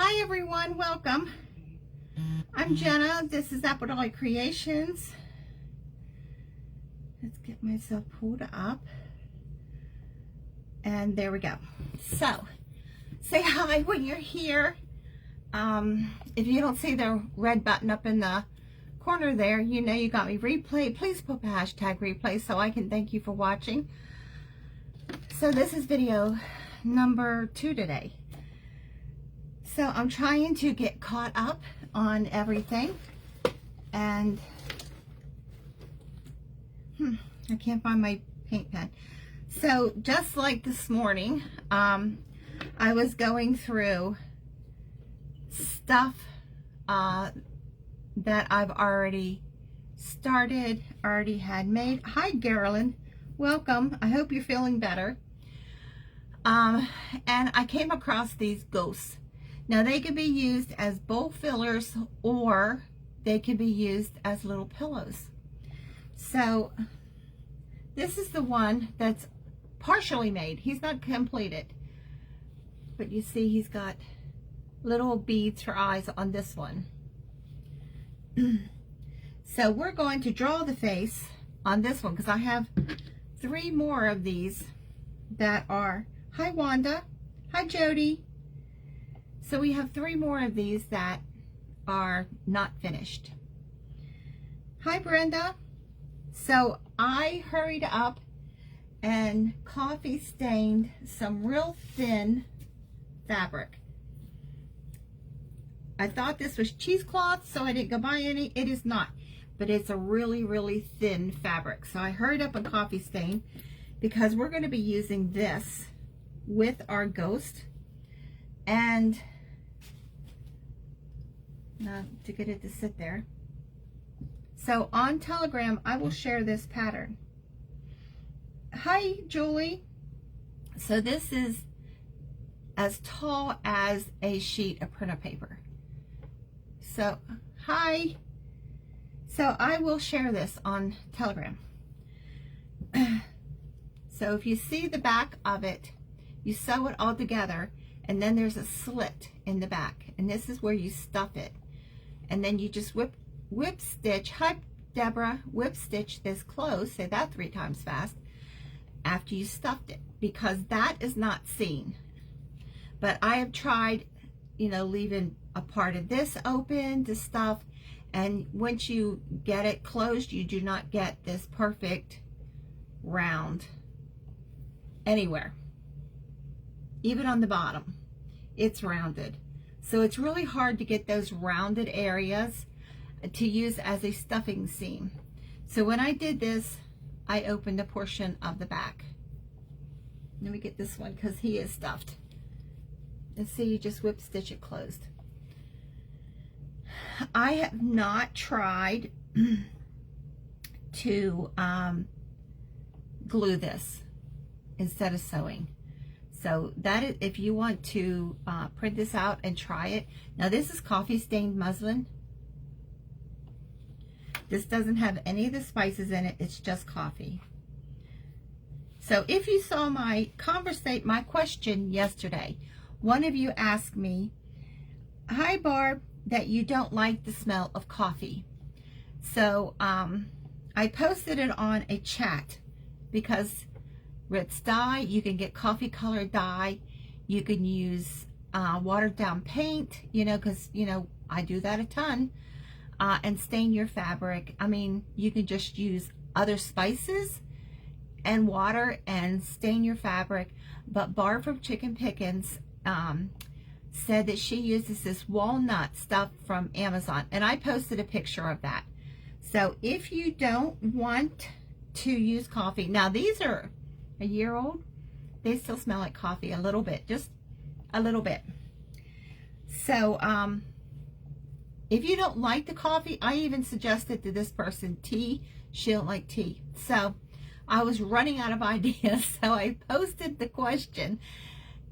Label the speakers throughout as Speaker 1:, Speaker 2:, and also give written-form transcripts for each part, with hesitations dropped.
Speaker 1: Hi everyone, welcome. I'm Jenna. This is Apple Dolly Creations. Let's get myself pulled up. And there we go. So, say hi when you're here. If you don't see the red button up in the corner there, you know you got me. Replay. Please put the hashtag replay so I can thank you for watching. So this is video number 2 today. So I'm trying to get caught up on everything, and I can't find my paint pen. So just like this morning, I was going through stuff that I've already started, already had made. Hi Carolyn, welcome. I hope you're feeling better. And I came across these ghosts. Now they can be used as bowl fillers or they can be used as little pillows. So this is the one that's partially made. He's not completed. But you see he's got little beads for eyes on this one. So we're going to draw the face on this one because I have 3 more of these that are, hi Wanda, hi Jody. So we have 3 more of these that are not finished. Hi Brenda. So I hurried up and coffee stained some real thin fabric. I thought this was cheesecloth, so I didn't go buy any. It is not, but it's a really, really thin fabric. So I hurried up and coffee stained because we're going to be using this with our ghost. And to get it to sit there. So on Telegram, I will share this pattern. Hi, Julie. So this is as tall as a sheet of printer paper. So, hi. So I will share this on Telegram. So if you see the back of it, you sew it all together, and then there's a slit in the back, and this is where you stuff it. And then you just whip stitch, hi Deborah, whip stitch this close, say that 3 times fast, after you stuffed it, because that is not seen. But I have tried, you know, leaving a part of this open to stuff, and once you get it closed, you do not get this perfect round anywhere. Even on the bottom, it's rounded. So it's really hard to get those rounded areas to use as a stuffing seam. So when I did this, I opened a portion of the back. Let me get this one because he is stuffed. And see, you just whip stitch it closed. I have not tried to glue this instead of sewing. So that is, if you want to print this out and try it. Now this is coffee stained muslin. This doesn't have any of the spices in it. It's just coffee. So if you saw my question yesterday, one of you asked me, hi Barb, that you don't like the smell of coffee. So I posted it on a chat because Ritz dye, you can get coffee colored dye, you can use watered down paint, you know, because, you know, I do that a ton, and stain your fabric. I mean, you can just use other spices and water and stain your fabric. But Barb from Chicken Pickens said that she uses this walnut stuff from Amazon, and I posted a picture of that. So if you don't want to use coffee, now these are a year old, they still smell like coffee a little bit, just a little bit. So if you don't like the coffee, I even suggested to this person tea. She don't like tea. So I was running out of ideas, so I posted the question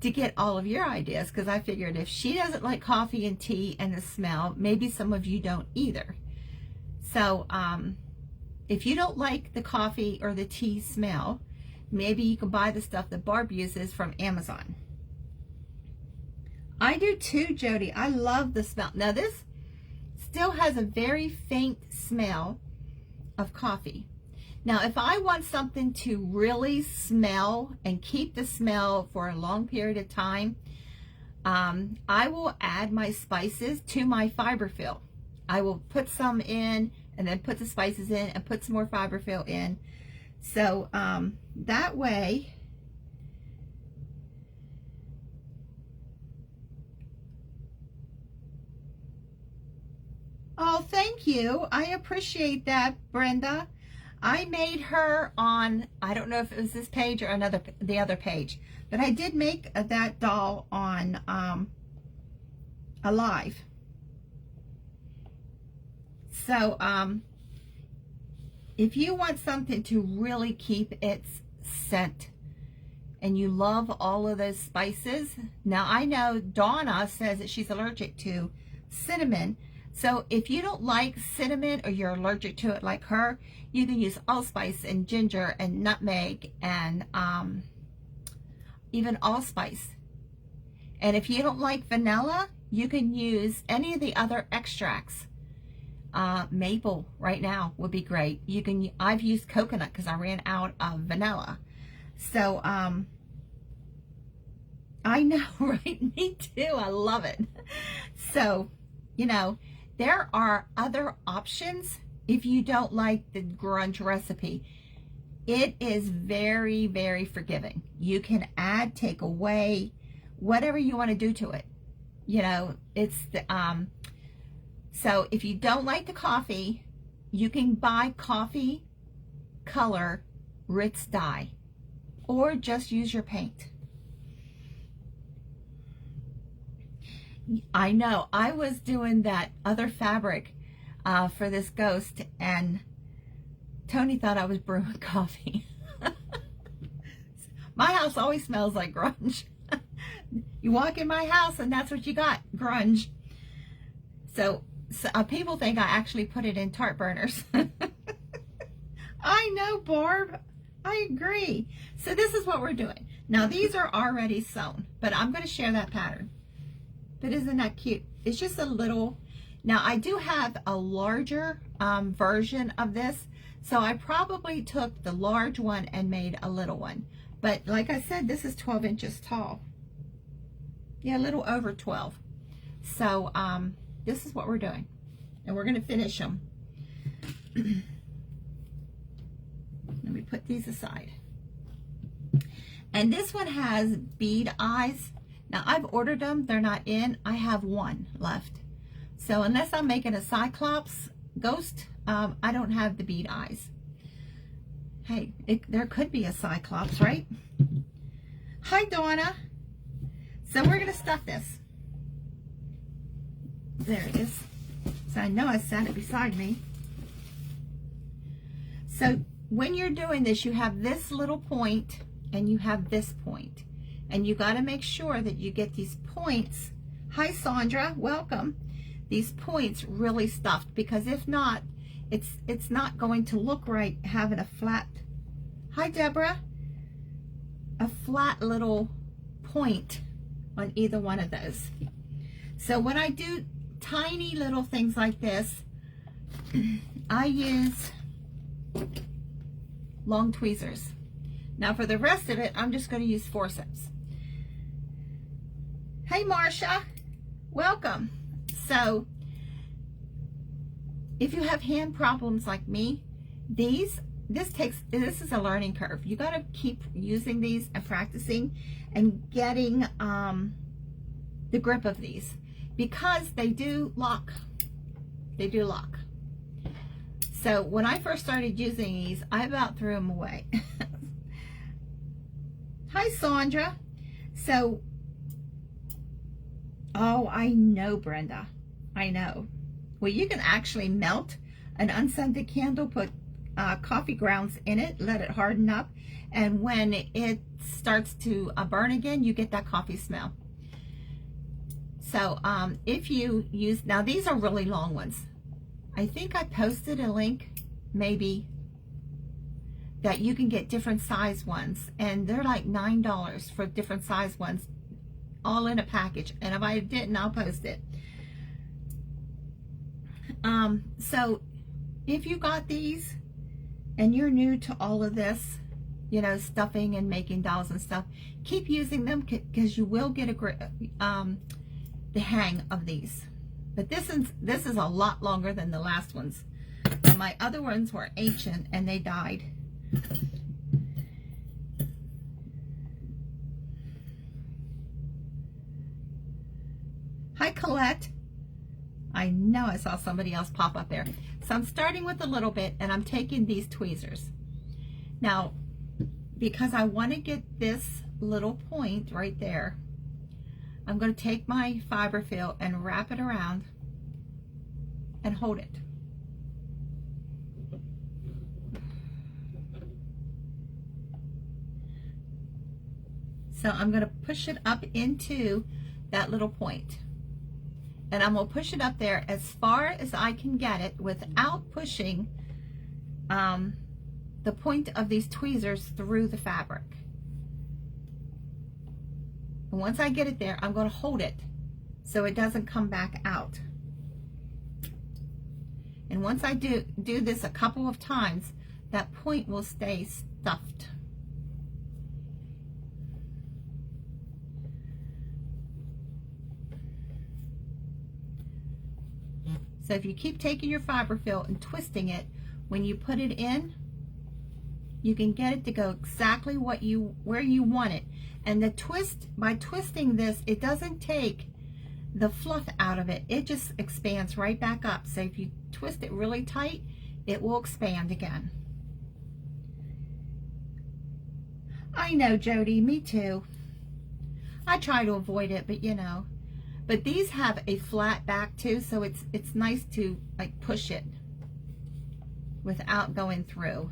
Speaker 1: to get all of your ideas, because I figured if she doesn't like coffee and tea and the smell, maybe some of you don't either. So if you don't like the coffee or the tea smell, maybe you can buy the stuff that Barb uses from Amazon. I do too, Jody. I love the smell. Now this still has a very faint smell of coffee. Now, if I want something to really smell and keep the smell for a long period of time, I will add my spices to my fiberfill. I will put some in and then put the spices in and put some more fiberfill in. So that way, oh, thank you. I appreciate that, Brenda. I made her on, I don't know if it was this page or the other page, but I did make that doll on Alive. So if you want something to really keep its scent and you love all of those spices, now I know Donna says that she's allergic to cinnamon. So if you don't like cinnamon or you're allergic to it like her, you can use allspice and ginger and nutmeg and even allspice. And if you don't like vanilla, you can use any of the other extracts. Maple right now would be great. You can. I've used coconut because I ran out of vanilla. So I know, right? Me too. I love it. So, you know, there are other options if you don't like the grunge recipe. It is very, very forgiving. You can add, take away, whatever you want to do to it. You know, it's the so if you don't like the coffee, you can buy coffee color Ritz dye or just use your paint. I know, I was doing that other fabric for this ghost and Tony thought I was brewing coffee. My house always smells like grunge. You walk in my house and that's what you got, grunge. So people think I actually put it in tart burners. I know, Barb. I agree. So this is what we're doing. Now these are already sewn, but I'm going to share that pattern. But isn't that cute? It's just a little. Now I do have a larger version of this, so I probably took the large one and made a little one. But like I said, this is 12 inches tall. Yeah, a little over 12. So this is what we're doing, and we're going to finish them. Let me put these aside. And this one has bead eyes. Now I've ordered them, they're not in. I have one left. So unless I'm making a Cyclops ghost, I don't have the bead eyes. Hey, there could be a Cyclops, right? Hi, Donna. So we're going to stuff this. There it is. So I know I sat it beside me. So when you're doing this, you have this little point and you have this point. And you got to make sure that you get these points. Hi, Sandra. Welcome. These points really stuffed, because if not, it's not going to look right having a flat. Hi, Deborah. A flat little point on either one of those. So when I do tiny little things like this, I use long tweezers. Now for the rest of it, I'm just going to use forceps. Hey, Marcia, welcome. So if you have hand problems like me, this is a learning curve. You got to keep using these and practicing and getting the grip of these, because they do lock. They do lock. So when I first started using these, I about threw them away. Hi, Sandra. So, oh, I know, Brenda. I know. Well, you can actually melt an unscented candle, put coffee grounds in it, let it harden up, and when it starts to burn again, you get that coffee smell. So if you use, now these are really long ones. I think I posted a link, maybe, that you can get different size ones, and they're like $9 for different size ones all in a package, and if I didn't, I'll post it. So if you got these and you're new to all of this, you know, stuffing and making dolls and stuff, keep using them, because you will get the hang of these. But this is a lot longer than the last ones. My other ones were ancient and they died. Hi, Colette. I know I saw somebody else pop up there. So I'm starting with a little bit, and I'm taking these tweezers. Now, because I want to get this little point right there, I'm going to take my fiber fill and wrap it around and hold it. So I'm going to push it up into that little point. And I'm going to push it up there as far as I can get it without pushing the point of these tweezers through the fabric. And once I get it there, I'm going to hold it so it doesn't come back out. And once I do this a couple of times, that point will stay stuffed. So if you keep taking your fiber fill and twisting it, when you put it in, you can get it to go exactly where you want it. And the twist, by twisting this, it doesn't take the fluff out of it. It just expands right back up. So if you twist it really tight, it will expand again. I know, Jody, me too. I try to avoid it, but you know. But these have a flat back too, so it's nice to like push it without going through.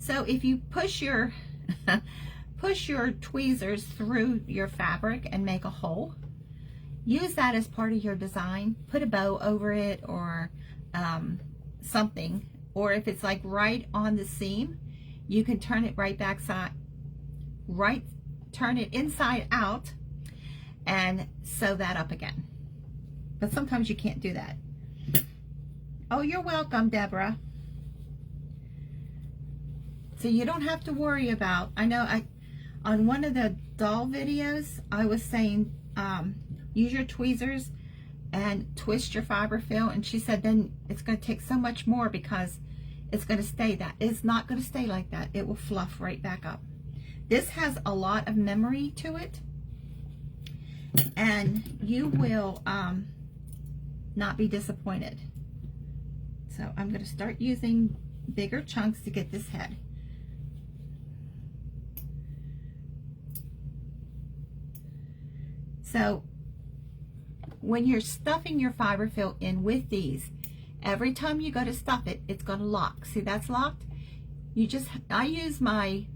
Speaker 1: So if you push your tweezers through your fabric and make a hole, use that as part of your design. Put a bow over it or something. Or if it's like right on the seam, you can turn it right back side, turn it inside out and sew that up again. But sometimes you can't do that. Oh, you're welcome, Deborah. So you don't have to worry about, I know on one of the doll videos, I was saying use your tweezers and twist your fiber fill, and she said then it's going to take so much more because it's going to stay that. It's not going to stay like that. It will fluff right back up. This has a lot of memory to it, and you will not be disappointed. So I'm going to start using bigger chunks to get this head. So when you're stuffing your fiber fill in with these, every time you go to stuff it, it's going to lock. See, that's locked. I use my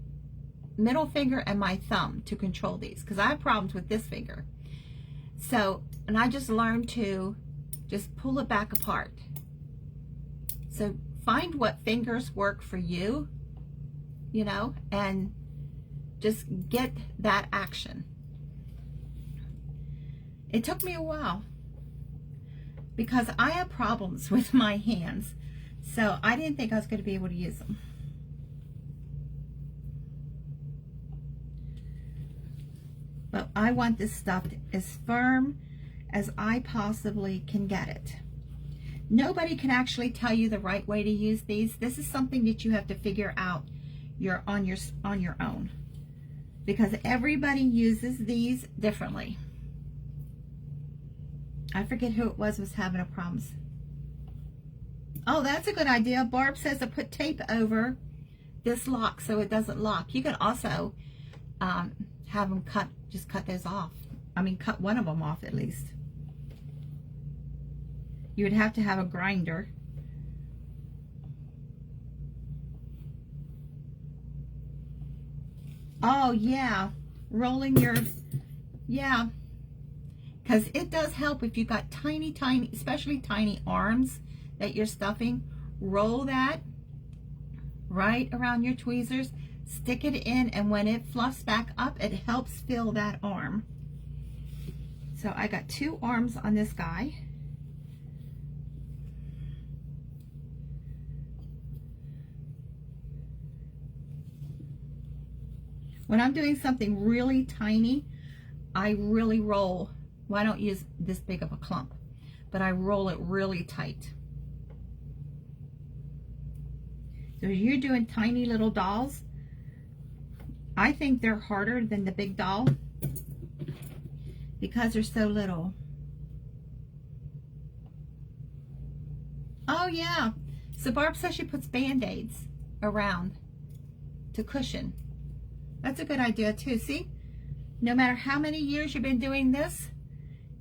Speaker 1: middle finger and my thumb to control these because I have problems with this finger. So, and I just learned to just pull it back apart. So find what fingers work for you, you know, and just get that action. It took me a while because I have problems with my hands, so I didn't think I was going to be able to use them. But I want this stuffed as firm as I possibly can get it. Nobody can actually tell you the right way to use these. This is something that you have to figure out on your own, because everybody uses these differently. I forget who it was having a problem. Oh, that's a good idea. Barb says to put tape over this lock so it doesn't lock. You can also have them just cut those off. I mean, cut one of them off at least. You would have to have a grinder. Oh, yeah. Rolling your, yeah. Because it does help if you've got tiny, especially tiny arms that you're stuffing. Roll that right around your tweezers stick it in, and when it fluffs back up, it helps fill that arm. So I got 2 arms on this guy. When I'm doing something really tiny, I really roll. Well, I don't use this big of a clump, but I roll it really tight. So if you're doing tiny little dolls, I think they're harder than the big doll because they're so little. Oh yeah, so Barb says she puts Band-Aids around to cushion. That's a good idea too. See, no matter how many years you've been doing this,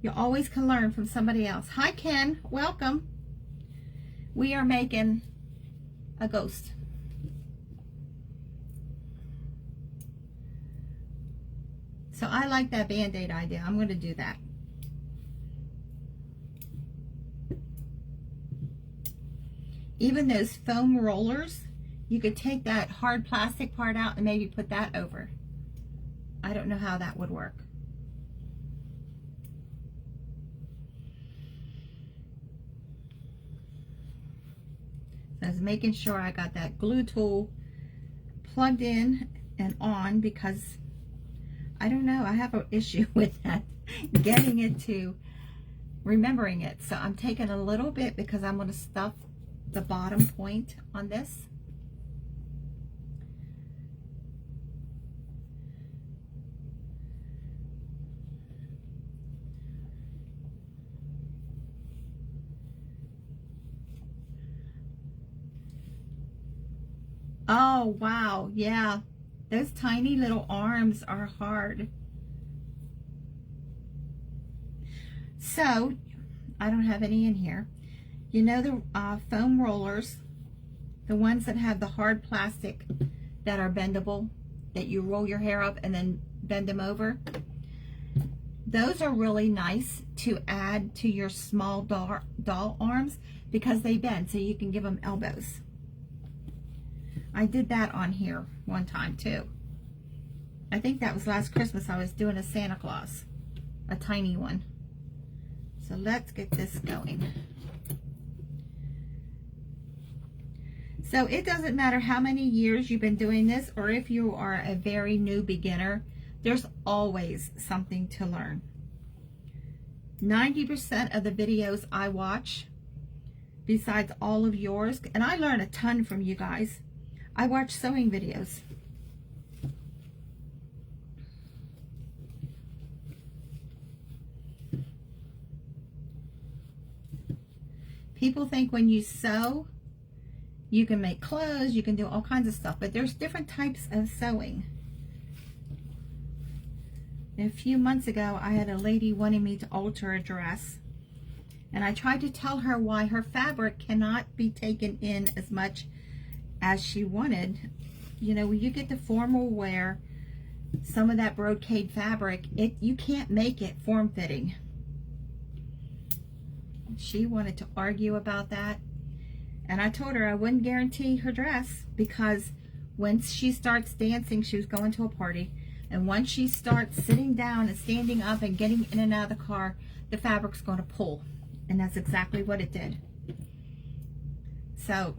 Speaker 1: you always can learn from somebody else. Hi Ken, welcome. We are making a ghost. So I like that Band-Aid idea. I'm going to do that. Even those foam rollers, you could take that hard plastic part out and maybe put that over. I don't know how that would work. So I was making sure I got that glue tool plugged in and on because I don't know, I have an issue with that, getting it to remembering it. So I'm taking a little bit because I'm going to stuff the bottom point on this. Oh, wow. Yeah. Those tiny little arms are hard. So, I don't have any in here. You know the foam rollers, the ones that have the hard plastic that are bendable, that you roll your hair up and then bend them over? Those are really nice to add to your small doll arms because they bend, so you can give them elbows. I did that on here one time too. I think that was last Christmas. I was doing a Santa Claus, a tiny one. So let's get this going. So it doesn't matter how many years you've been doing this or if you are a very new beginner, there's always something to learn. 90% of the videos I watch, besides all of yours, and I learn a ton from you guys, I watch sewing videos. People think when you sew, you can make clothes, you can do all kinds of stuff, but there's different types of sewing. A few months ago, I had a lady wanting me to alter a dress, and I tried to tell her why her fabric cannot be taken in as much as she wanted. You know, when you get to formal wear, some of that brocade fabric, you can't make it form-fitting. She wanted to argue about that, and I told her I wouldn't guarantee her dress because once she starts dancing, she was going to a party, and once she starts sitting down and standing up and getting in and out of the car, the fabric's going to pull, and that's exactly what it did. So,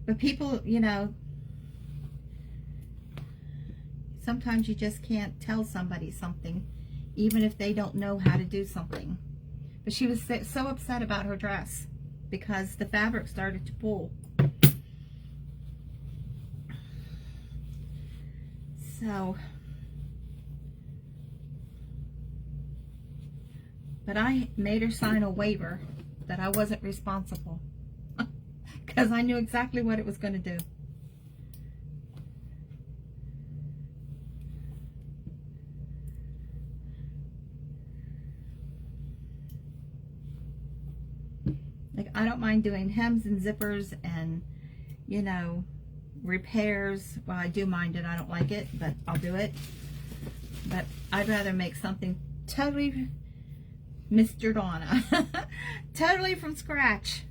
Speaker 1: but people, you know, sometimes you just can't tell somebody something, even if they don't know how to do something. But she was so upset about her dress because the fabric started to pull. So, but I made her sign a waiver that I wasn't responsible because I knew exactly what it was going to do. Like, I don't mind doing hems and zippers and, you know, repairs. Well, I do mind it. I don't like it, but I'll do it. But I'd rather make something totally Mr. Donna, totally from scratch,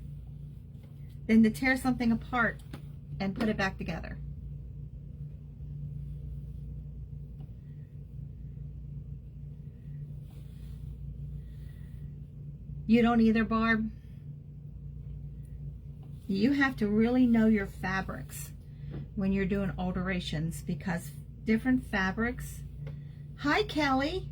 Speaker 1: than to tear something apart and put it back together. You don't either, Barb? You have to really know your fabrics when you're doing alterations, because different fabrics. Hi, Kelly.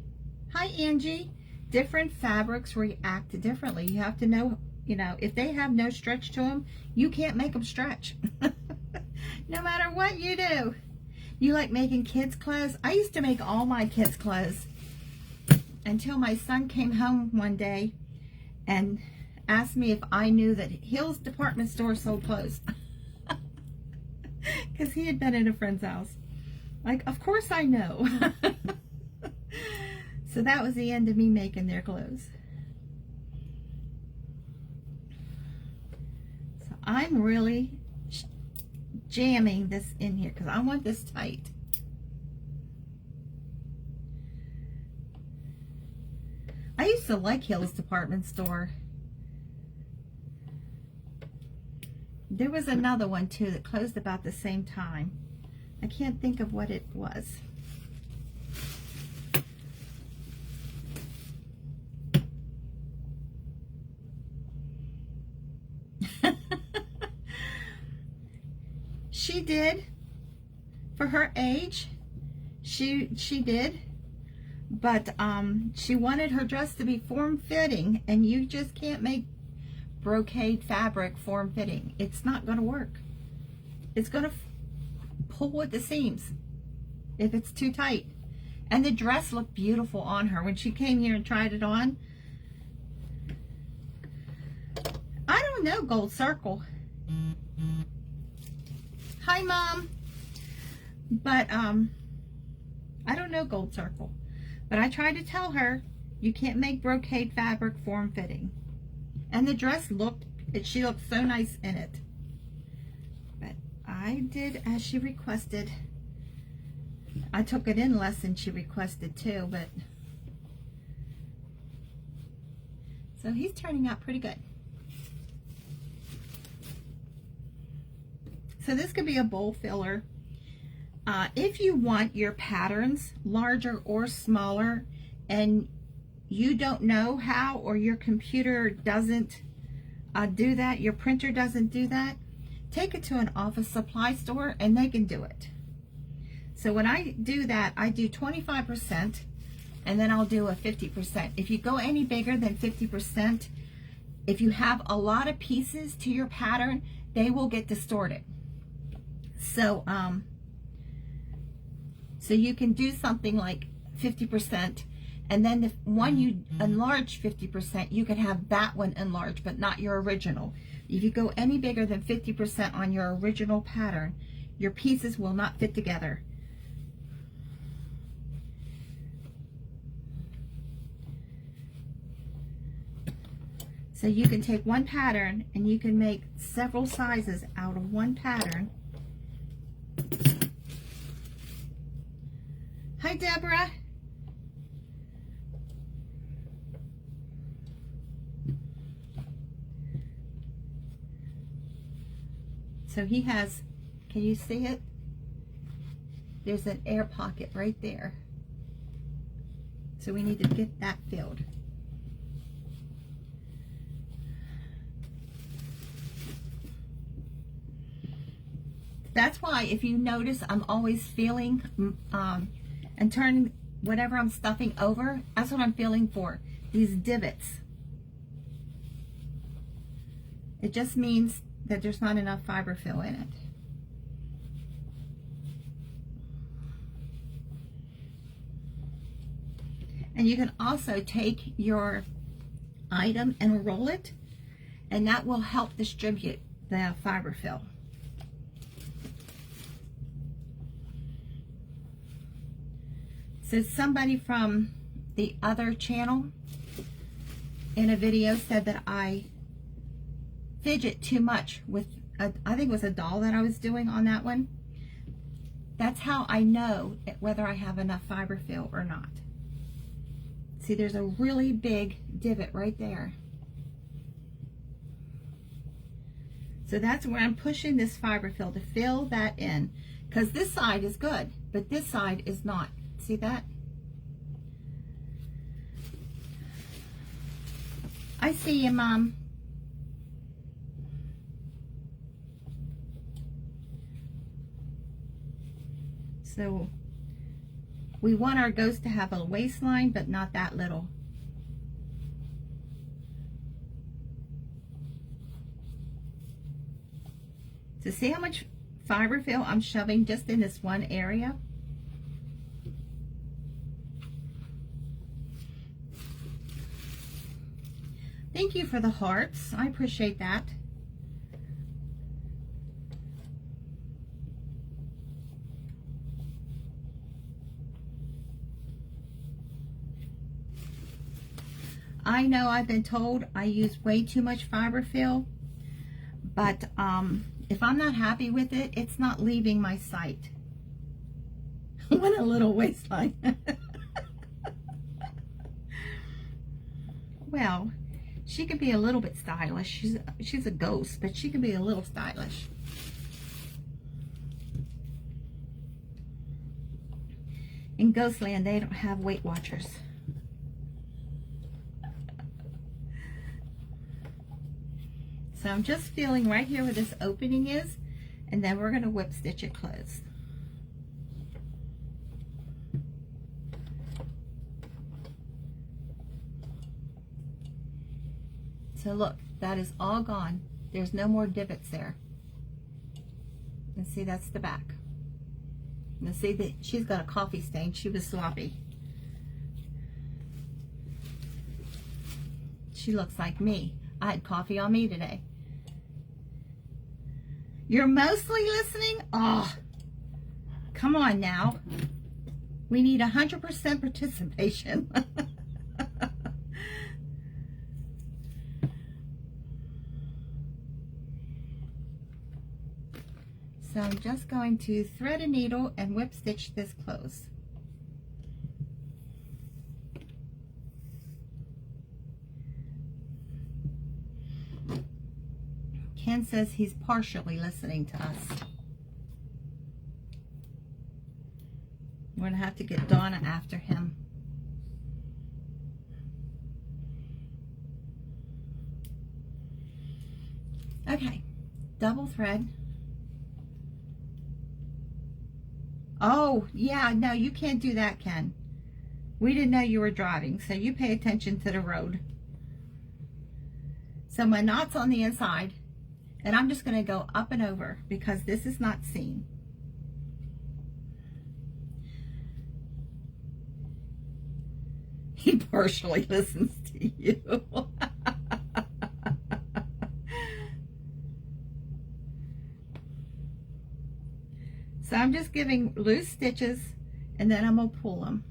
Speaker 1: Hi, Angie. Different fabrics react differently. You have to know, you know, if they have no stretch to them, you can't make them stretch. No matter what you do. You like making kids' clothes? I used to make all my kids' clothes until my son came home one day and asked me if I knew that Hills department store sold clothes. Because he had been at a friend's house. Like, of course I know. So that was the end of me making their clothes. So I'm really jamming this in here because I want this tight. I used to like Hills department store. There was another one too that closed about the same time. I can't think of what it was. She did. For her age, she did. But she wanted her dress to be form-fitting, and you just can't make brocade fabric form-fitting. It's not going to work. It's going to pull at the seams if it's too tight. And the dress looked beautiful on her when she came here and tried it on. I don't know, Gold Circle. Hi, Mom. But I don't know, Gold Circle. But I tried to tell her you can't make brocade fabric form-fitting. And the dress looked, she looked so nice in it. But I did as she requested. I took it in less than she requested too, but. So he's turning out pretty good. So this could be a bowl filler. If you want your patterns larger or smaller and you don't know how, or your computer doesn't do that, your printer doesn't do that, take it to an office supply store and they can do it. So when I do that, I do 25% and then I'll do a 50%. If you go any bigger than 50%, if you have a lot of pieces to your pattern, they will get distorted. So, so you can do something like 50%, and then the one you enlarge 50%, you can have that one enlarged, but not your original. If you go any bigger than 50% on your original pattern, your pieces will not fit together. So you can take one pattern and you can make several sizes out of one pattern. Hi, Deborah. So he has, can you see it? There's an air pocket right there. So we need to get that filled. That's why, if you notice, I'm always feeling and turning whatever I'm stuffing over. That's what I'm feeling for, these divots. It just means that there's not enough fiber fill in it. And you can also take your item and roll it, and that will help distribute the fiber fill. So somebody from the other channel in a video said that I fidget too much with, I think it was a doll that I was doing on that one. That's how I know whether I have enough fiber fill or not. See, there's a really big divot right there. So that's where I'm pushing this fiber fill to fill that in, because this side is good, but this side is not. See that? I see you, Mom. So we want our ghost to have a waistline, but not that little. So see how much fiberfill I'm shoving just in this one area? Thank you for the hearts. I appreciate that. I know I've been told I use way too much fiberfill, but if I'm not happy with it, it's not leaving my sight. What a little waistline. Well, she could be a little bit stylish. She's a ghost, but she can be a little stylish. In Ghostland, they don't have Weight Watchers. So I'm just feeling right here where this opening is, and then we're going to whip stitch it closed. So look, that is all gone. There's no more divots there. And see, that's the back. And see that she's got a coffee stain. She was sloppy. She looks like me. I had coffee on me today. You're mostly listening? Oh, come on now. We need 100% participation. So I'm just going to thread a needle and whip stitch this close. Ken says he's partially listening to us. We're going to have to get Donna after him. Okay, double thread. Oh, yeah, no, you can't do that, Ken. We didn't know you were driving, so you pay attention to the road. So my knot's on the inside, and I'm just going to go up and over because this is not seen. He partially listens to you. So I'm just giving loose stitches, and then I'm going to pull them.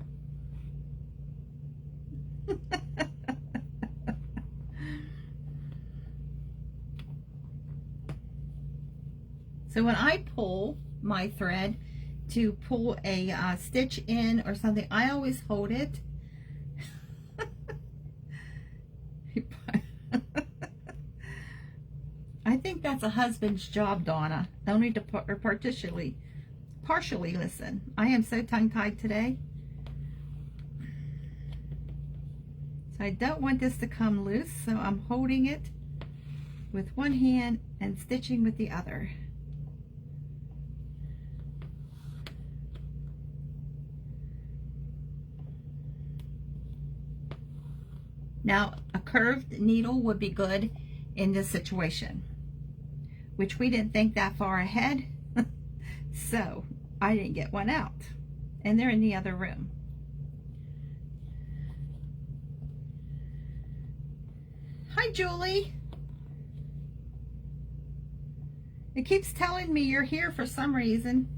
Speaker 1: So when I pull my thread to pull a stitch in or something, I always hold it. I think that's a husband's job, Donna. Only to partially listen. I am so tongue-tied today. So I don't want this to come loose, so I'm holding it with one hand and stitching with the other. Now, a curved needle would be good in this situation, which we didn't think that far ahead. So I didn't get one out, and they're in the other room. Hi, Julie. It keeps telling me you're here for some reason.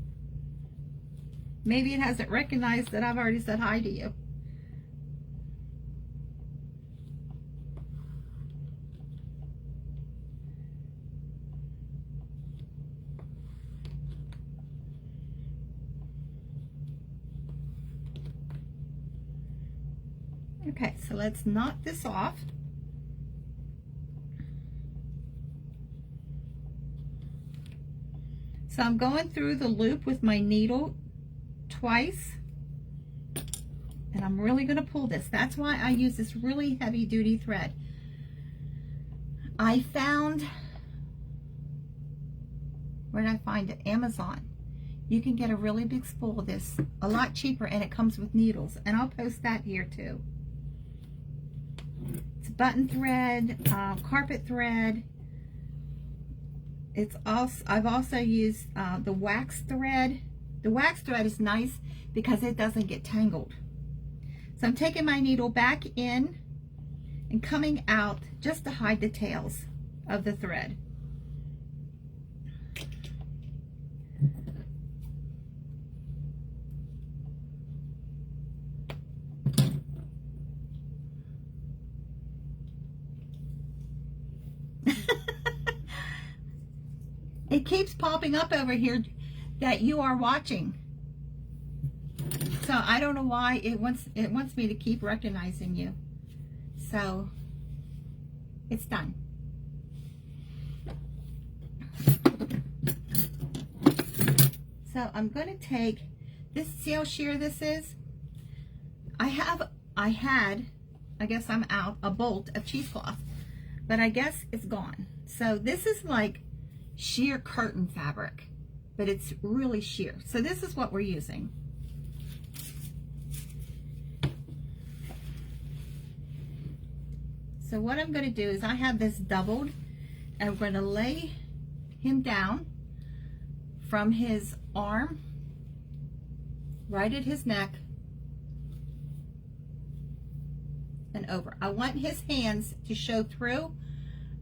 Speaker 1: Maybe it hasn't recognized that I've already said hi to you. Okay, so let's knot this off. So I'm going through the loop with my needle twice, and I'm really going to pull this. That's why I use this really heavy duty thread. I found, where did I find it? Amazon. You can get a really big spool of this, a lot cheaper, and it comes with needles. And I'll post that here too. It's button thread, carpet thread. It's also, I've also used the wax thread. The wax thread is nice because it doesn't get tangled. So I'm taking my needle back in and coming out just to hide the tails of the thread. It keeps popping up over here that you are watching. So I don't know why it wants me to keep recognizing you. So it's done. So I'm going to take this, see how sheer this is? I had, I guess I'm out, a bolt of cheesecloth, but I guess it's gone. So this is like sheer curtain fabric, but it's really sheer. So this is what we're using. So what I'm going to do is I have this doubled, and I'm going to lay him down from his arm right at his neck and over. I want his hands to show through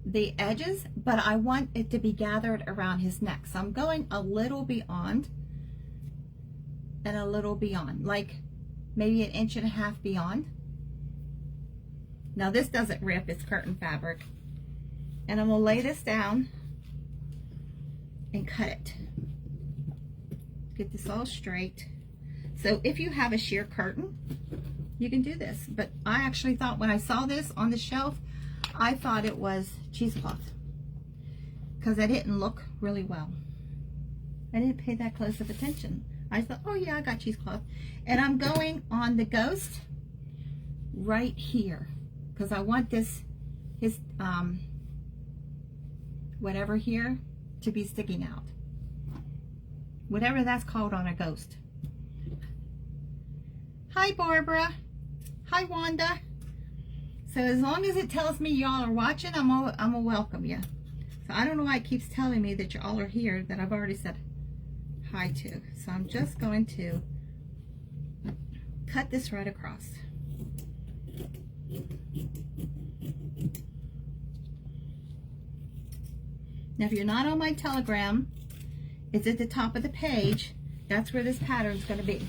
Speaker 1: the edges, but I want it to be gathered around his neck. So I'm going a little beyond and a little beyond, like maybe 1.5 inches beyond. Now this doesn't rip, it's curtain fabric. And I'm gonna lay this down and cut it. Get this all straight. So if you have a sheer curtain, you can do this. But I actually thought when I saw this on the shelf, I thought it was cheesecloth because I didn't look really well. I didn't pay that close of attention. I thought, oh yeah, I got cheesecloth. And I'm going on the ghost right here because I want this, his, whatever here to be sticking out. Whatever that's called on a ghost. Hi, Barbara. Hi, Wanda. So as long as it tells me y'all are watching, I'm gonna welcome you. So I don't know why it keeps telling me that y'all are here that I've already said hi to. So I'm just going to cut this right across. Now if you're not on my Telegram, it's at the top of the page. That's where this pattern's going to be.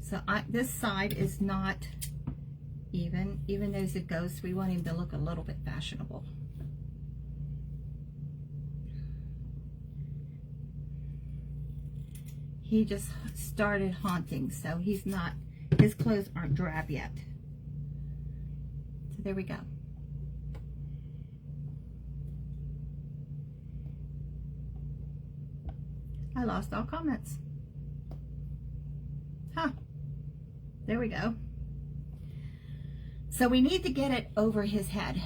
Speaker 1: So this side is not even though it's a ghost, we want him to look a little bit fashionable. He just started haunting, so he's not, his clothes aren't drab yet. So there we go. I lost all comments. Huh. There we go. So we need to get it over his head.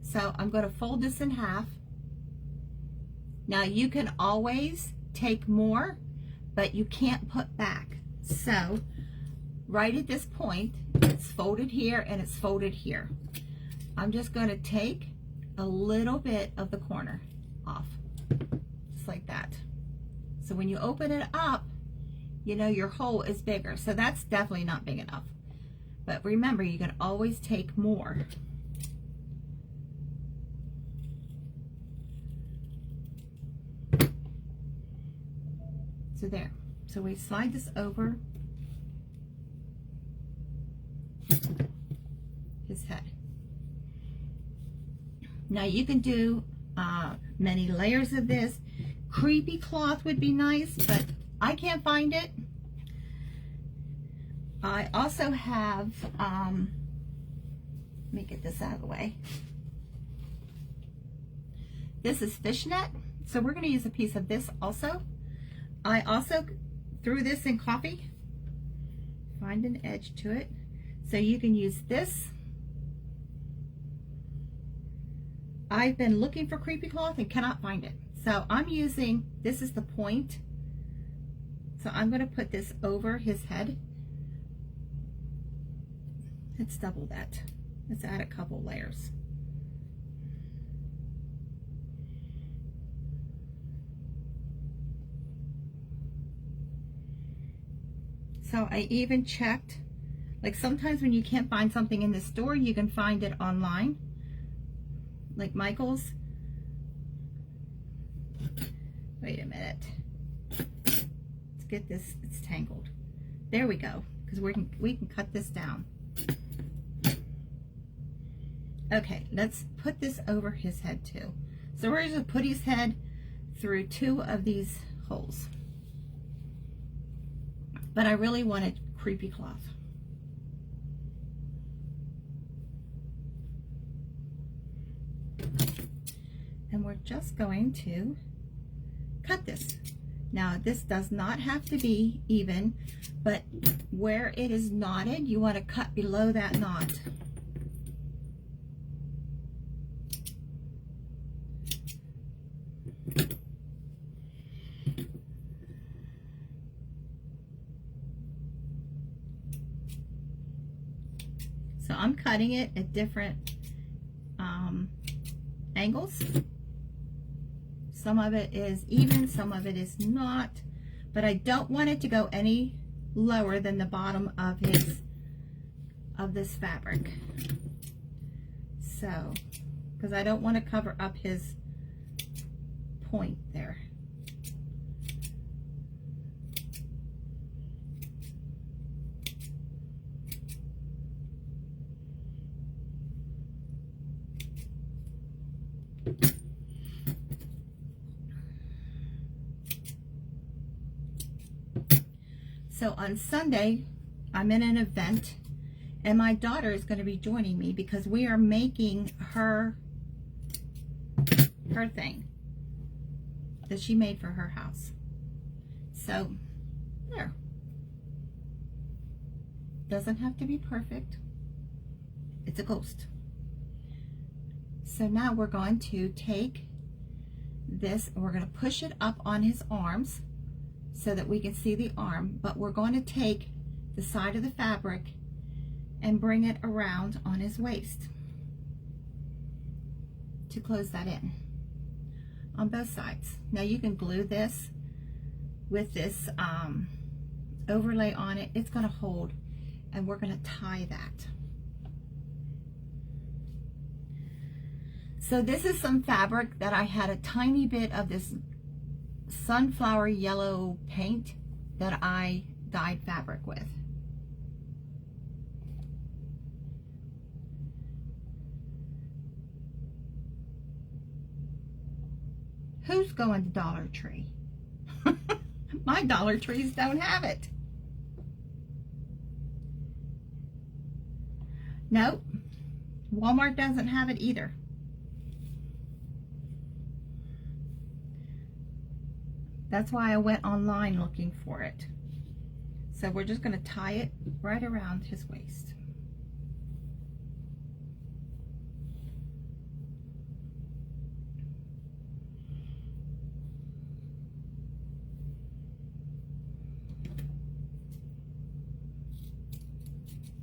Speaker 1: So I'm going to fold this in half. Now you can always take more, but you can't put back. So right at this point, it's folded here and it's folded here. I'm just going to take a little bit of the corner off, just like that. So when you open it up, you know your hole is bigger. So that's definitely not big enough. But remember, you can always take more. So there. So we slide this over his head. Now you can do many layers of this. Creepy cloth would be nice, but I can't find it. I also have, let me get this out of the way. This is fishnet, so we're going to use a piece of this also. I also threw this in coffee. Find an edge to it. So you can use this. I've been looking for creepy cloth and cannot find it. So I'm using, this is the point. So I'm going to put this over his head. Let's double that. Let's add a couple layers. So I even checked, like sometimes when you can't find something in the store, you can find it online, like Michael's. Wait a minute. Let's get this, it's tangled. There we go, because we can cut this down. Okay, let's put this over his head too. So we're going to put his head through 2 of these holes. But I really wanted creepy cloth. And we're just going to cut this. Now this does not have to be even, but where it is knotted, you want to cut below that knot. So I'm cutting it at different angles. Some of it is even, some of it is not, but I don't want it to go any lower than the bottom of this fabric. So, because I don't want to cover up his point there. So on Sunday, I'm in an event, and my daughter is going to be joining me because we are making her thing that she made for her house. So there. Doesn't have to be perfect. It's a ghost. So now we're going to take this and we're going to push it up on his arms so that we can see the arm, but we're going to take the side of the fabric and bring it around on his waist to close that in on both sides. Now you can glue this with this overlay on it. It's going to hold, and we're going to tie that. So this is some fabric that I had a tiny bit of this sunflower yellow paint that I dyed fabric with. Who's going to Dollar Tree? My Dollar Trees don't have it. Nope. Walmart doesn't have it either. That's why I went online looking for it. So we're just going to tie it right around his waist.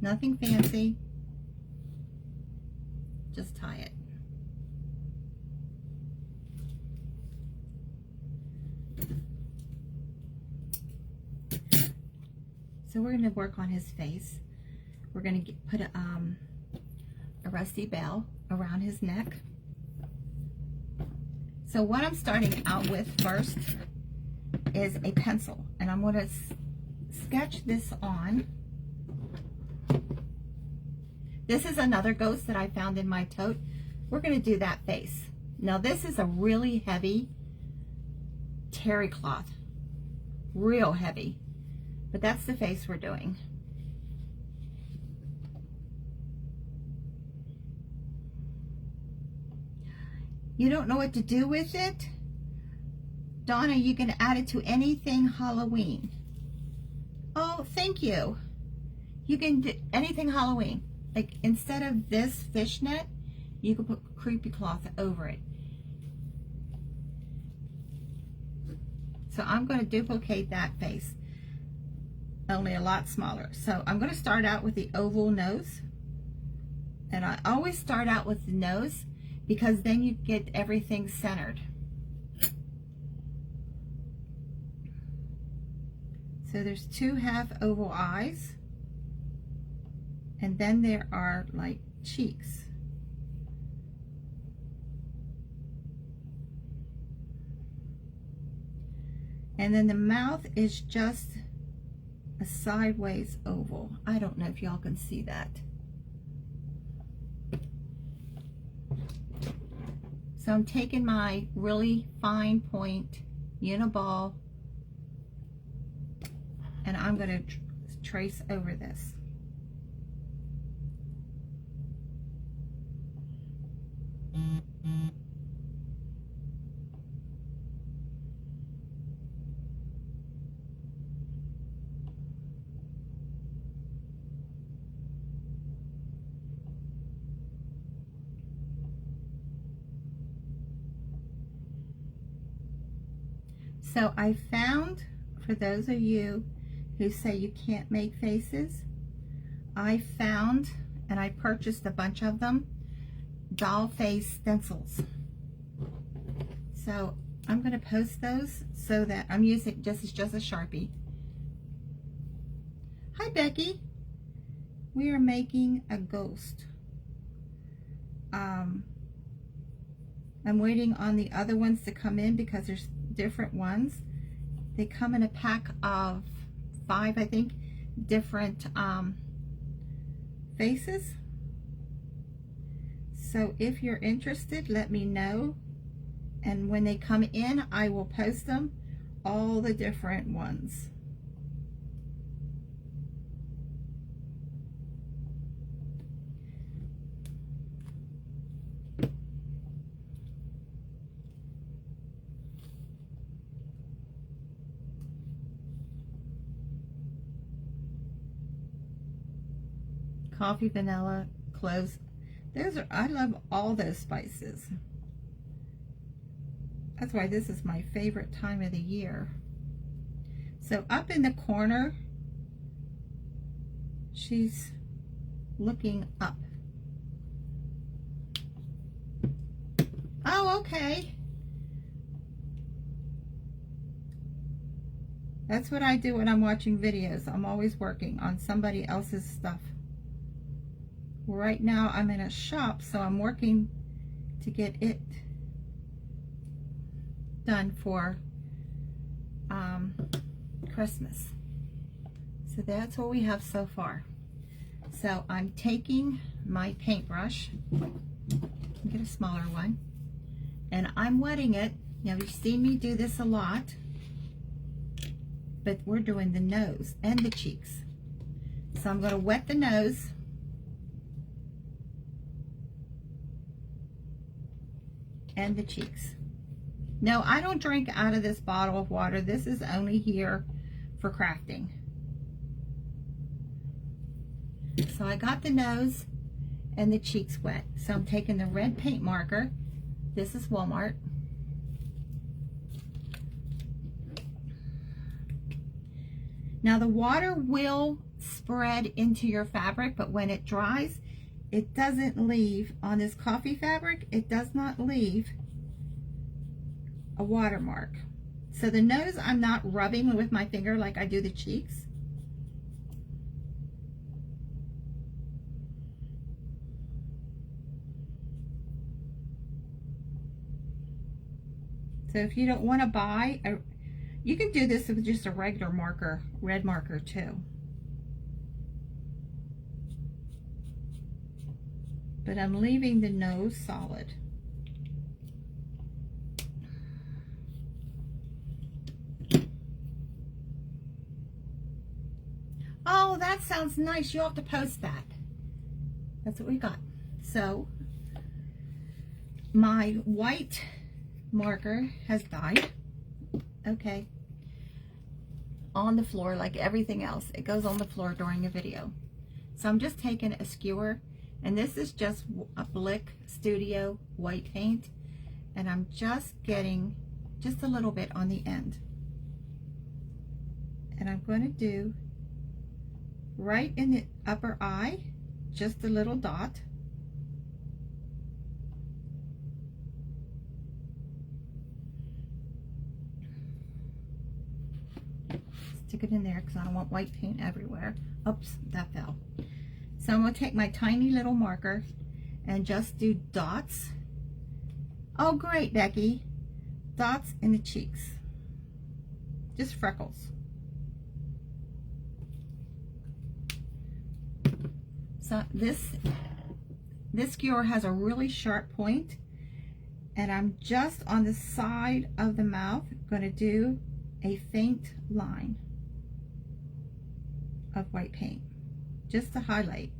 Speaker 1: Nothing fancy. Just tie it. So we're going to work on his face. We're going to put a rusty bell around his neck. So what I'm starting out with first is a pencil, and I'm going to sketch this on. This is another ghost that I found in my tote. We're going to do that face. Now this is a really heavy terry cloth, real heavy. But that's the face we're doing. You don't know what to do with it? Donna, you can add it to anything Halloween. Oh, thank you. You can do anything Halloween. Like instead of this fishnet, you could put creepy cloth over it. So I'm going to duplicate that face, only a lot smaller. So I'm going to start out with the oval nose. And I always start out with the nose because then you get everything centered. So there's 2 half oval eyes. And then there are like cheeks. And then the mouth is just a sideways oval. I don't know if y'all can see that. So I'm taking my really fine point Uniball and I'm going to trace over this. So I found, for those of you who say you can't make faces, I found, and I purchased a bunch of them, doll face stencils. So I'm going to post those so that I'm using just a Sharpie. Hi Becky. We are making a ghost. I'm waiting on the other ones to come in because there's different ones. They come in a pack of 5, I think, different faces. So if you're interested, let me know, and when they come in I will post them, all the different ones. Coffee, vanilla, cloves. Those are, I love all those spices. That's why this is my favorite time of the year. So up in the corner, she's looking up. Oh, okay. That's what I do when I'm watching videos. I'm always working on somebody else's stuff. Right now I'm in a shop, so I'm working to get it done for Christmas. So that's what we have so far. So I'm taking my paintbrush, get a smaller one, and I'm wetting it. Now you've seen me do this a lot, but we're doing the nose and the cheeks. So I'm going to wet the nose. And the cheeks. No, I don't drink out of this bottle of water. This is only here for crafting. So I got the nose and the cheeks wet. So I'm taking the red paint marker. This is Walmart. Now the water will spread into your fabric, but when it dries, it doesn't leave, on this coffee fabric, it does not leave a watermark. So the nose, I'm not rubbing with my finger like I do the cheeks. So if you don't want to buy, you can do this with just a regular marker, red marker too. But I'm leaving the nose solid. Oh, that sounds nice. You'll have to post that. That's what we got. So my white marker has died. Okay. On the floor like everything else. It goes on the floor during a video. So I'm just taking a skewer, and this is just a Blick Studio white paint, and I'm just getting just a little bit on the end. And I'm going to do right in the upper eye, just a little dot. Stick it in there because I don't want white paint everywhere. Oops, that fell. So I'm going to take my tiny little marker and just do dots. Oh great, Becky. Dots in the cheeks. Just freckles. So this skewer has a really sharp point, and I'm just on the side of the mouth going to do a faint line of white paint just to highlight.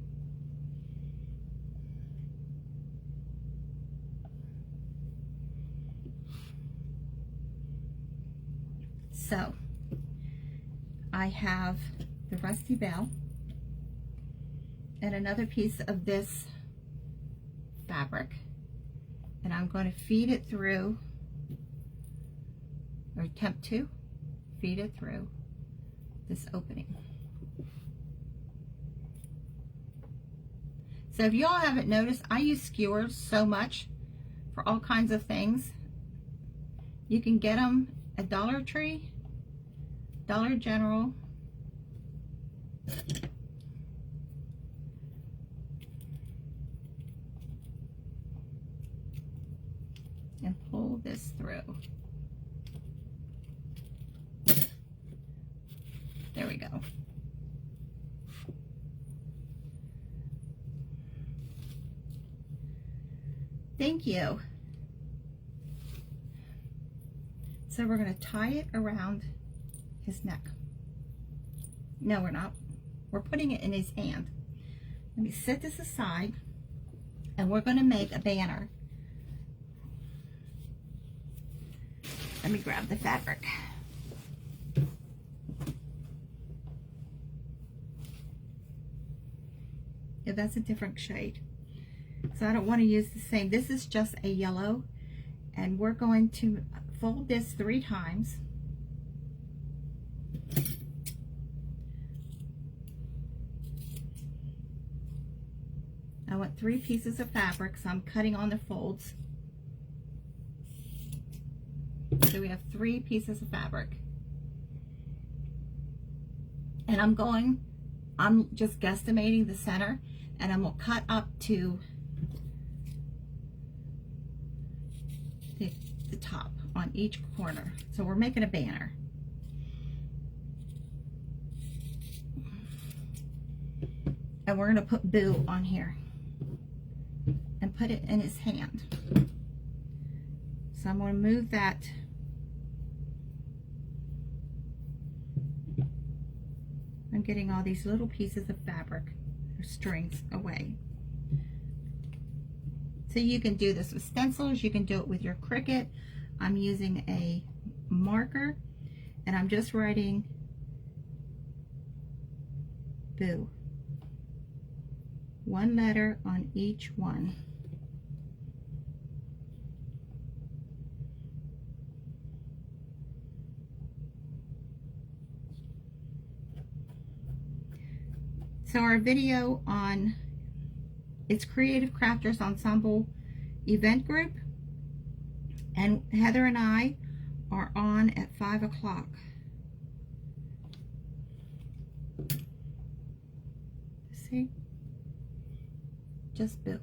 Speaker 1: So I have the Rusty Bell and another piece of this fabric, and I'm going to feed it through, or attempt to feed it through this opening. So if y'all haven't noticed, I use skewers so much for all kinds of things. You can get them at Dollar Tree, Dollar General, and pull this through. There we go. Thank you. So we're going to tie it around his neck. No, we're not. We're putting it in his hand. Let me set this aside, and we're going to make a banner. Let me grab the fabric. Yeah, that's a different shade. So I don't want to use the same. This is just a yellow, and we're going to fold this 3 times. I want 3 pieces of fabric, so I'm cutting on the folds. So we have 3 pieces of fabric. And I'm just guesstimating the center, and I'm going to cut up to the top on each corner. So we're making a banner. And we're going to put Boo on here and put it in his hand. So I'm going to move that I'm getting all these little pieces of fabric or strings away. So you can do this with stencils, you can do it with your Cricut. I'm using a marker, and I'm just writing Boo. 1 letter on each one. So our video on it's Creative Crafters Ensemble event group, and Heather and I are on at 5 o'clock. See? Just Boo.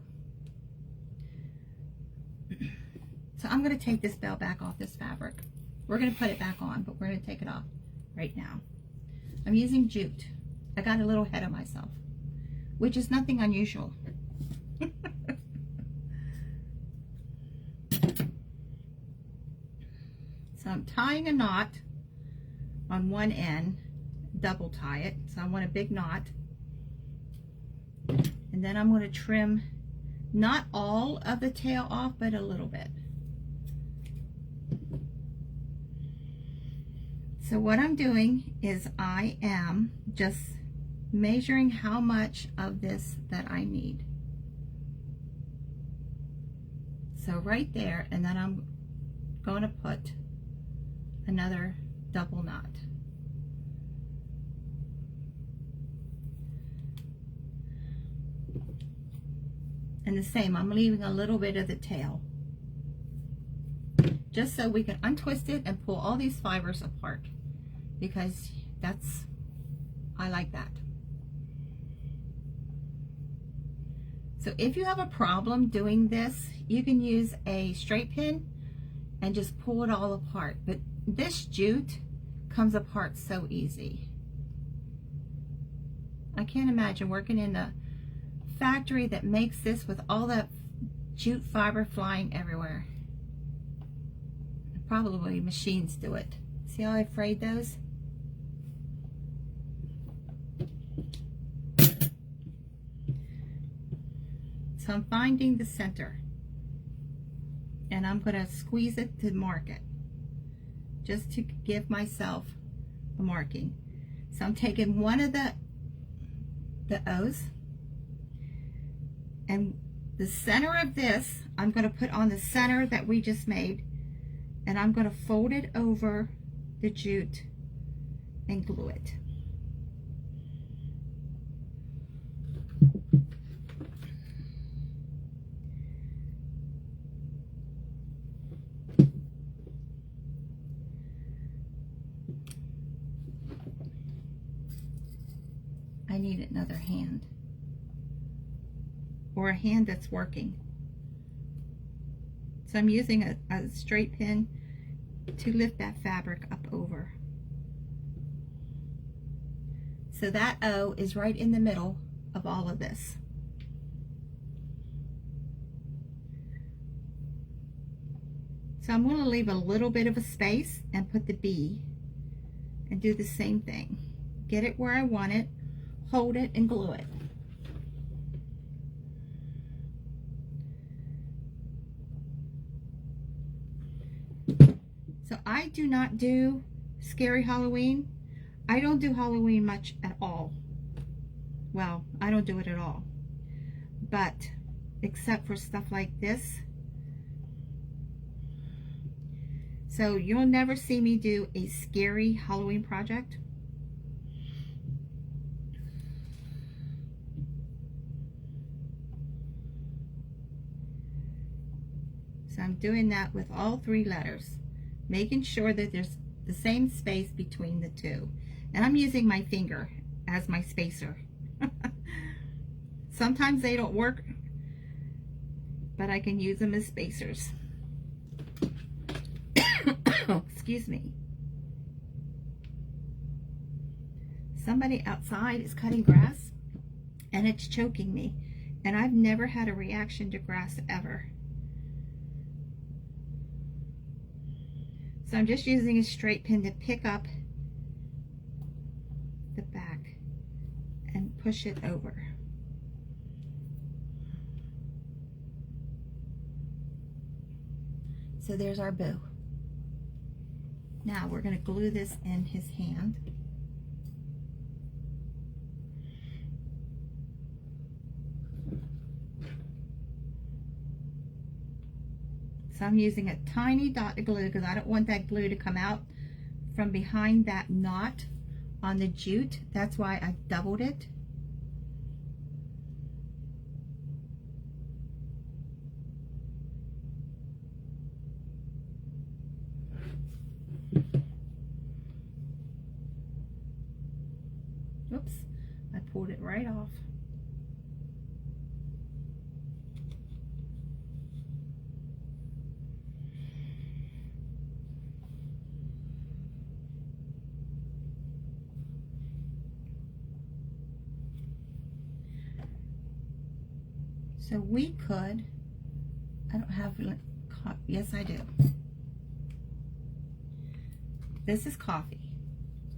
Speaker 1: So I'm going to take this bell back off this fabric. We're going to put it back on, but we're going to take it off right now. I'm using jute. I got a little ahead of myself, which is nothing unusual. So I'm tying a knot on one end, double tie it. So I want a big knot. And then I'm going to trim not all of the tail off, but a little bit. So what I'm doing is I am just measuring how much of this that I need. So right there, and then I'm going to put another double knot. And the same, I'm leaving a little bit of the tail, just so we can untwist it and pull all these fibers apart, because I like that. So if you have a problem doing this, you can use a straight pin and just pull it all apart. But this jute comes apart so easy. I can't imagine working in a factory that makes this with all that jute fiber flying everywhere. Probably machines do it. See how I frayed those? So I'm finding the center, and I'm going to squeeze it to mark it, just to give myself a marking. So I'm taking one of the O's, and the center of this I'm going to put on the center that we just made, and I'm going to fold it over the jute and glue it. I need another hand, or a hand that's working. So I'm using a straight pin to lift that fabric up over. So that O is right in the middle of all of this. So I'm going to leave a little bit of a space and put the B and do the same thing. Get it where I want it, hold it, and glue it. So I do not do Scary Halloween. I don't do Halloween much at all. Well, I don't do it at all. But except for stuff like this. So you'll never see me do a scary Halloween project. So I'm doing that with all 3 letters, making sure that there's the same space between the 2. And I'm using my finger as my spacer. Sometimes they don't work, but I can use them as spacers. Excuse me. Somebody outside is cutting grass and it's choking me, and I've never had a reaction to grass ever. So I'm just using a straight pin to pick up the back and push it over. So there's our boo. Now we're going to glue this in his hand. So I'm using a tiny dot of glue because I don't want that glue to come out from behind that knot on the jute. That's why I doubled it. Oops, I pulled it right off. So we could, I don't have, yes I do. This is coffee,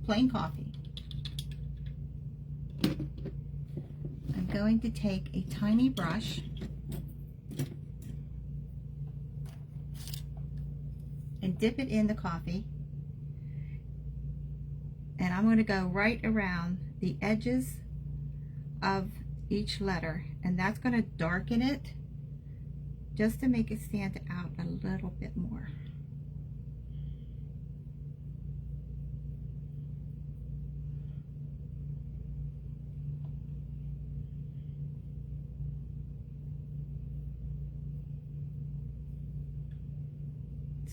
Speaker 1: plain coffee. I'm going to take a tiny brush and dip it in the coffee, and I'm going to go right around the edges of each letter, and that's going to darken it just to make it stand out a little bit more.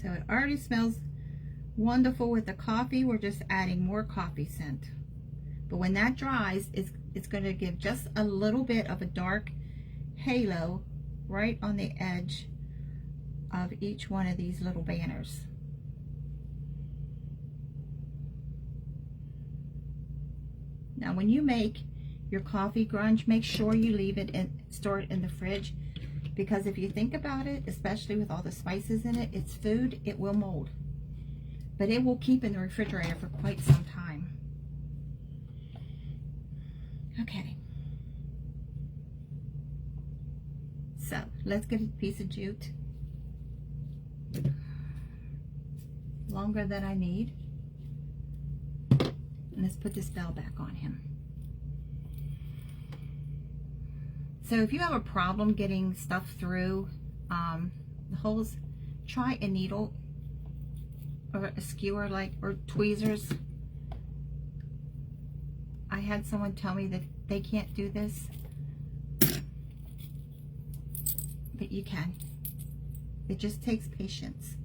Speaker 1: So it already smells wonderful with the coffee. We're just adding more coffee scent. But when that dries, it's going to give just a little bit of a dark halo right on the edge of each one of these little banners. Now when you make your coffee grunge, make sure you leave it in, store it in the fridge, because if you think about it, especially with all the spices in it, it's food, it will mold. But it will keep in the refrigerator for quite some time. Okay. So let's get a piece of jute. Longer than I need. And let's put this bell back on him. So if you have a problem getting stuff through the holes, try a needle or a skewer, or tweezers. I had someone tell me that they can't do this, but you can. It just takes patience.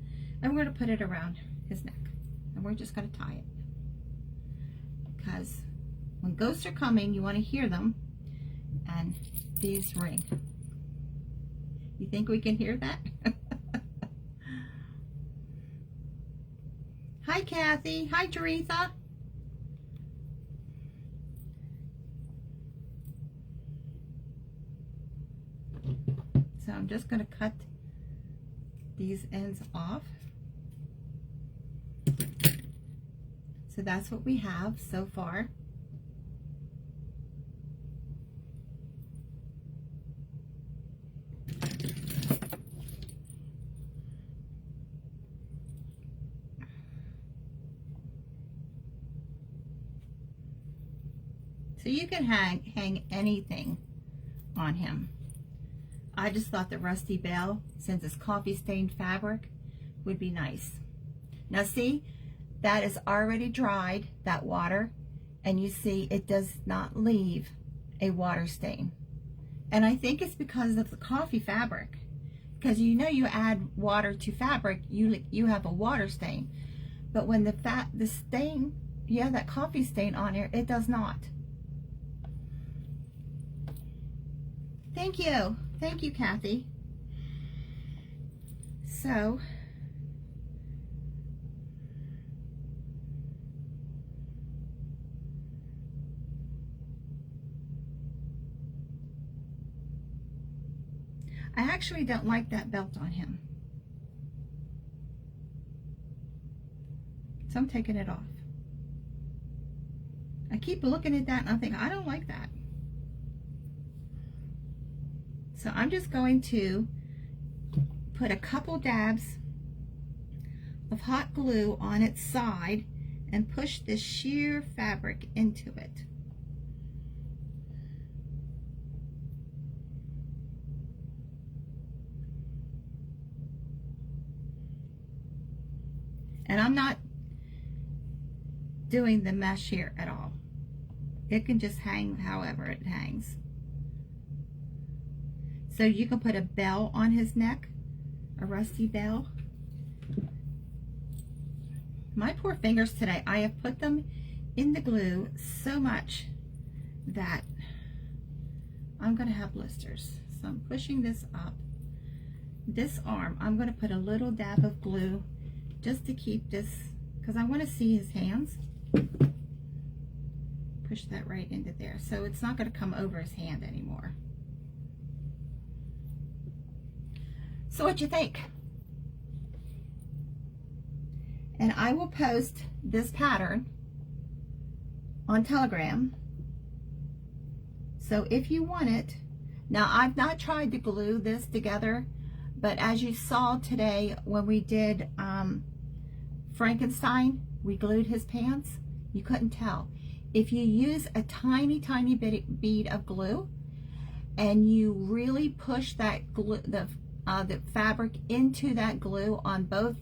Speaker 1: And we're going to put it around his neck, and we're just going to tie it, because when ghosts are coming, you want to hear them, and these ring. You think we can hear that? Hi Kathy. Hi Teresa. So I'm just going to cut these ends off. So that's what we have so far. So you can hang anything on him. I just thought the rusty bell, since it's coffee stained fabric, would be nice. Now see, that is already dried, that water, and you see it does not leave a water stain. And I think it's because of the coffee fabric. Because you know, you add water to fabric, you have a water stain. But when the stain, you have that coffee stain on here, it does not. Thank you. Thank you, Kathy. So, I actually don't like that belt on him. So I'm taking it off. I keep looking at that and I'm thinking, I don't like that. So I'm just going to put a couple dabs of hot glue on its side and push this sheer fabric into it. And I'm not doing the mesh here at all. It can just hang however it hangs. So you can put a bell on his neck, a rusty bell. My poor fingers today, I have put them in the glue so much that I'm going to have blisters. So I'm pushing this up. This arm, I'm going to put a little dab of glue just to keep this, because I want to see his hands. Push that right into there. So it's not going to come over his hand anymore. So what you think? And I will post this pattern on Telegram. So if you want it, now I've not tried to glue this together, but as you saw today when we did Frankenstein, we glued his pants. You couldn't tell. if you use a tiny bead of glue and you really push that glue, the fabric into that glue on both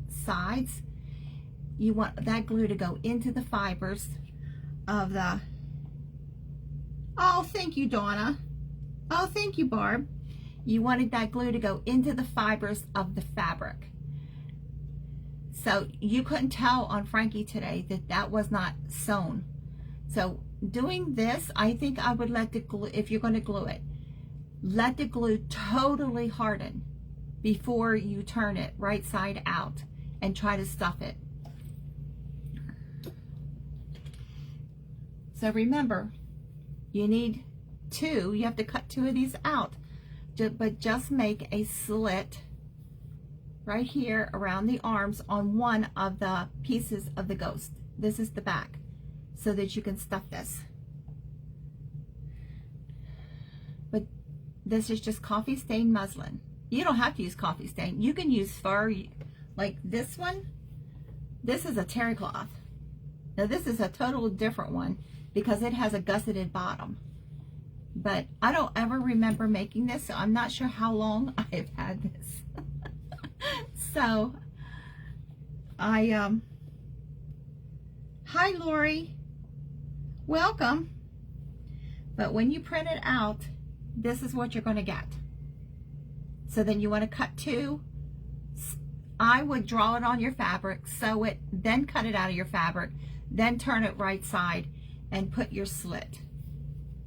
Speaker 1: sides, you want that glue to go into the fibers of the, oh, thank you, Donna. Oh, thank you, Barb. You wanted that glue to go into the fibers of the fabric. So you couldn't tell on Frankie today that that was not sewn. So doing this, I think I would let the glue, if you're going to glue it, let the glue totally harden before you turn it right side out and try to stuff it. So remember, you need two, you have to cut two of these out, but just make a slit right here around the arms on one of the pieces of the ghost. This is the back, so that you can stuff this. But this is just coffee stained muslin. You don't have to use coffee stain. You can use fur, like this one. This is a terry cloth. Now this is a total different one because it has a gusseted bottom. But I don't ever remember making this, so I'm not sure how long I've had this. So, hi Lori, welcome. But when you print it out, this is what you're going to get. So then you want to cut two. I would draw it on your fabric, sew it, then cut it out of your fabric, then turn it right side and put your slit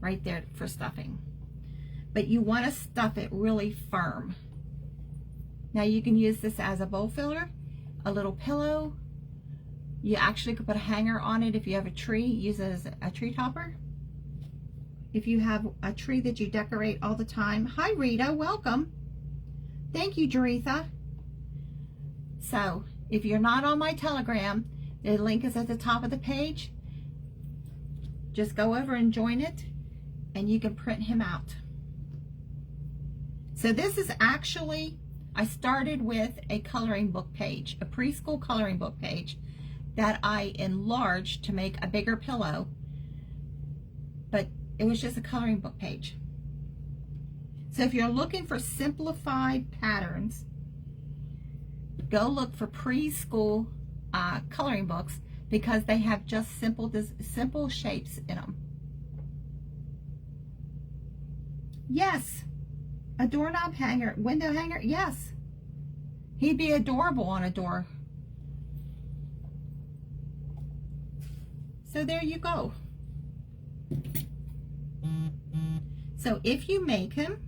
Speaker 1: right there for stuffing. But you want to stuff it really firm. Now you can use this as a bowl filler, a little pillow. You actually could put a hanger on it if you have a tree. Use it as a tree topper. If you have a tree that you decorate all the time. Hi Rita, welcome. Thank you, Jaretha. So if you're not on my Telegram, the link is at the top of the page. Just go over and join it and you can print him out. So this is actually, I started with a coloring book page, a preschool coloring book page that I enlarged to make a bigger pillow, but it was just a coloring book page. So if you're looking for simplified patterns, go look for preschool coloring books because they have just simple shapes in them. Yes. A doorknob hanger, window hanger, yes. He'd be adorable on a door. So there you go. So if you make him,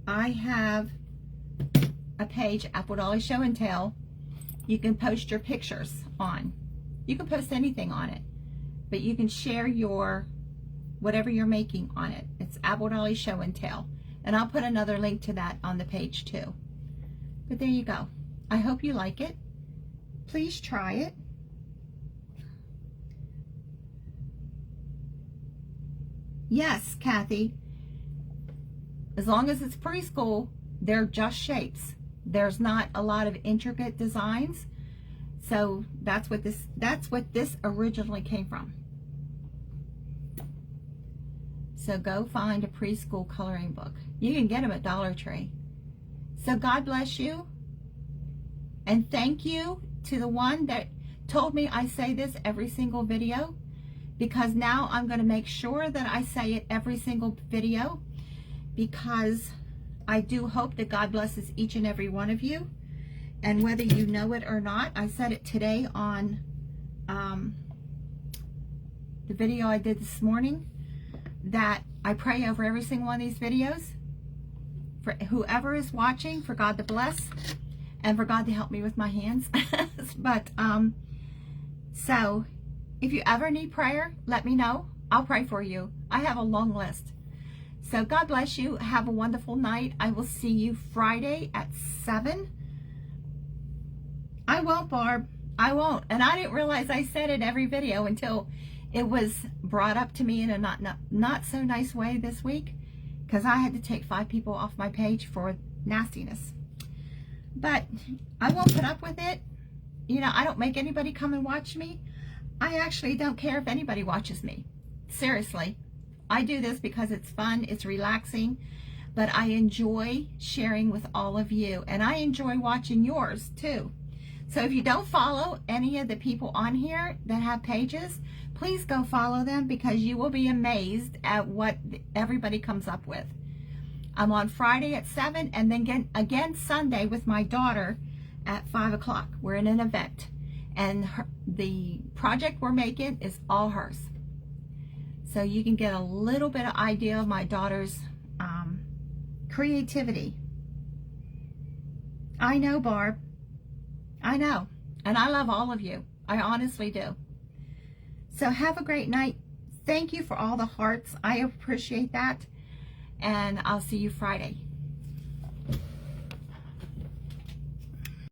Speaker 1: I have a page, Apple Dolly Show and Tell. You can post your pictures on. You can post anything on it, but you can share your, whatever you're making on it. It's Apple Dolly Show and Tell. And I'll put another link to that on the page too. But there you go. I hope you like it. Please try it. Yes, Kathy. As long as it's preschool, they're just shapes. There's not a lot of intricate designs. So that's what this originally came from. So go find a preschool coloring book. You can get them at Dollar Tree. So God bless you. And thank you to the one that told me I say this every single video, because now I'm going to make sure that I say it every single video, because I do hope that God blesses each and every one of you. And whether you know it or not, I said it today on the video I did this morning, that I pray over every single one of these videos for whoever is watching, for God to bless and for God to help me with my hands. But so if you ever need prayer, let me know. I'll pray for you. I have a long list. So God bless you. Have a wonderful night. I will see you Friday at 7. I won't, Barb. I won't. And I didn't realize I said it every video until it was brought up to me in a not so nice way this week, because I had to take 5 people off my page for nastiness. But I won't put up with it. You know, I don't make anybody come and watch me. I actually don't care if anybody watches me. Seriously. I do this because it's fun, it's relaxing, but I enjoy sharing with all of you, and I enjoy watching yours too. So if you don't follow any of the people on here that have pages, please go follow them, because you will be amazed at what everybody comes up with. I'm on Friday at 7, and then again Sunday with my daughter at 5 o'clock. We're in an event, and the project we're making is all hers. So you can get a little bit of idea of my daughter's creativity. I know, Barb. I know. And I love all of you. I honestly do. So have a great night. Thank you for all the hearts. I appreciate that. And I'll see you Friday.